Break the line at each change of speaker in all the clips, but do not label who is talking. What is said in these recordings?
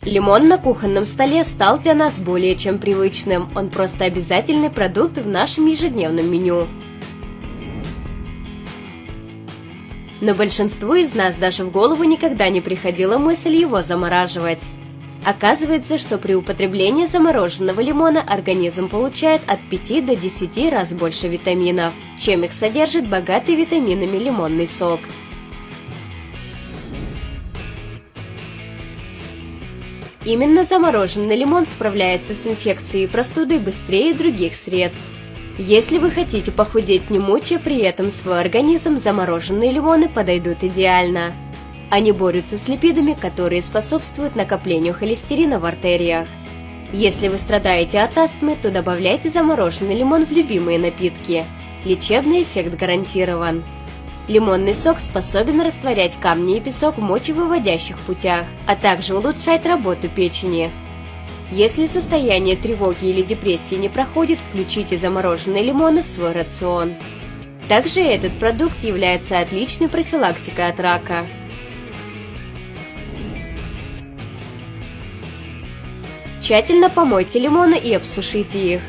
Лимон на кухонном столе стал для нас более чем привычным, он просто обязательный продукт в нашем ежедневном меню. Но большинству из нас даже в голову никогда не приходила мысль его замораживать. Оказывается, что при употреблении замороженного лимона организм получает от 5 до 10 раз больше витаминов, чем их содержит богатый витаминами лимонный сок. Именно замороженный лимон справляется с инфекцией и простудой быстрее других средств. Если вы хотите похудеть, не мучая при этом свой организм, замороженные лимоны подойдут идеально. Они борются с липидами, которые способствуют накоплению холестерина в артериях. Если вы страдаете от астмы, то добавляйте замороженный лимон в любимые напитки. Лечебный эффект гарантирован. Лимонный сок способен растворять камни и песок в мочевыводящих путях, а также улучшать работу печени. Если состояние тревоги или депрессии не проходит, включите замороженные лимоны в свой рацион. Также этот продукт является отличной профилактикой от рака. Тщательно помойте лимоны и обсушите их.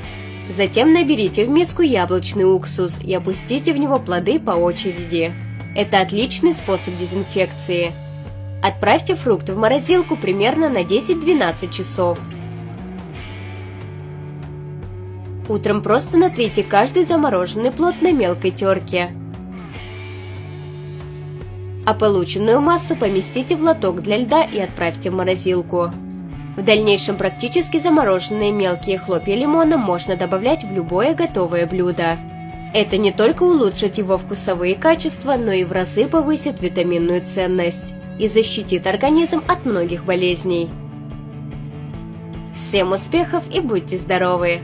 Затем наберите в миску яблочный уксус и опустите в него плоды по очереди. Это отличный способ дезинфекции. Отправьте фрукты в морозилку примерно на 10-12 часов. Утром просто натрите каждый замороженный плод на мелкой терке. А полученную массу поместите в лоток для льда и отправьте в морозилку. В дальнейшем практически замороженные мелкие хлопья лимона можно добавлять в любое готовое блюдо. Это не только улучшит его вкусовые качества, но и в разы повысит витаминную ценность и защитит организм от многих болезней. Всем успехов и будьте здоровы!